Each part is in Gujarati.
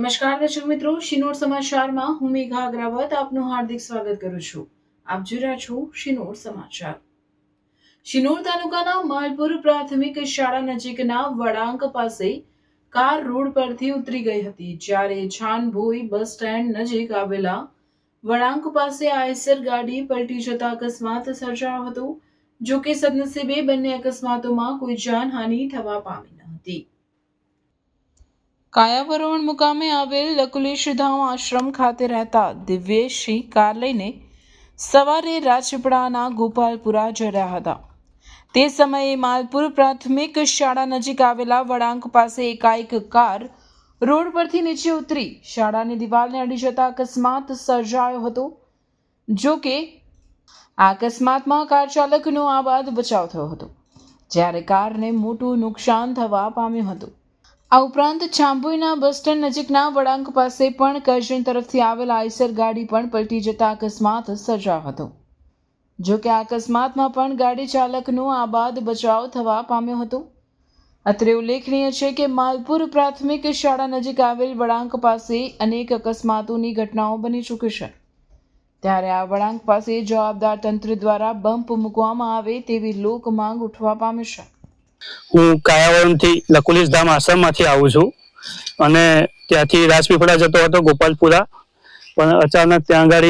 નમસ્કાર દર્શક મિત્રો, શિનોર સમાચારમાં હું મેઘા અગ્રવાલ આપનું હાર્દિક સ્વાગત કરું છું. આપ જોઈ રહ્યા છો શિનોર સમાચાર. શિનોર તાલુકાના માલપુર પ્રાથમિક શાળા નજીકના વળાંક પાસે કાર રોડ પરથી ઉતરી ગઈ હતી, જ્યારે છાનભોઈ બસ સ્ટેન્ડ નજીક આવેલા વળાંક પાસે આઈસર ગાડી પલટી જતા અકસ્માત સર્જાયો હતો. જો કે સદનસીબે બંને અકસ્માતોમાં કોઈ જાનહાનિ થવા પામી ન હતી. કાયાવરોણ મુકામે આવેલ લકુલેશધામ આશ્રમ ખાતે રહેતા દિવ્યેશસિંહ કાર લઈને સવારે રાજપીપળાના ગોપાલપુરા જઈ રહ્યા હતા. તે સમયે માલપુર પ્રાથમિક શાળા નજીક આવેલા વળાંક પાસે એકાએક કાર રોડ પરથી નીચે ઉતરી શાળાની દિવાલને અડી જતા અકસ્માત સર્જાયો હતો. જો કે આ અકસ્માતમાં કાર ચાલકનો આબાદ બચાવ થયો હતો, જ્યારે કારને મોટું નુકસાન થવા પામ્યું હતું. આ ઉપરાંત છાંભોઈના બસ સ્ટેન્ડ નજીકના વળાંક પાસે પણ કરજણ તરફથી આવેલ આઈસર ગાડી પણ પલટી જતા અકસ્માત સર્જાયો હતો. જો કે આ અકસ્માતમાં પણ ગાડી ચાલકનો આબાદ બચાવ થવા પામ્યો હતો. અત્રે ઉલ્લેખનીય છે કે માલપુર પ્રાથમિક શાળા નજીક આવેલ વળાંક પાસે અનેક અકસ્માતોની ઘટનાઓ બની ચૂકી છે, ત્યારે આ વળાંક પાસે જવાબદાર તંત્ર દ્વારા બમ્પ મૂકવામાં આવે તેવી લોક માંગ ઉઠવા પામી છે. હું કાયાવરણથી લકુલેશધામ આશ્રમમાંથી આવું છું અને ત્યાંથી રાજપીપળા જતો હતો ગોપાલપુરા, પણ અચાનક ત્યાં આગળ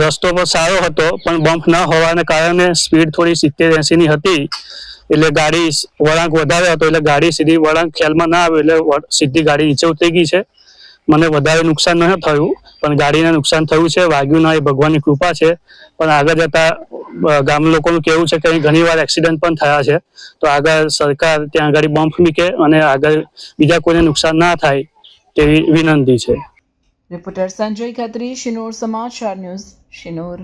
રસ્તો પણ સારો હતો પણ બમ્પ ન હોવાને કારણે સ્પીડ થોડી 70-80 ની હતી, એટલે ગાડી વળાંક વધારે હતો એટલે ગાડી સીધી વળાંક ખ્યાલમાં ના આવ્યો એટલે સીધી ગાડી નીચે ઉતરી ગઈ છે. મને વધારે નુકસાન ન થયું પણ ગાડીને નુકસાન થયું છે, વાગ્યું ના, એ ભગવાનની કૃપા છે. પણ આગળ જતા ગામ લોકોનું કહેવું છે કે ઘણીવાર એક્સિડન્ટ પણ થયા છે, તો આગળ સરકાર ત્યાં આગળ બમ્પ મૂકે અને આગળ બીજા કોઈને નુકસાન ના થાય તેવી વિનંતી છે. રિપોર્ટર સંજય ખત્રી, શિનોર સમાચાર ન્યૂઝ, શિનોર.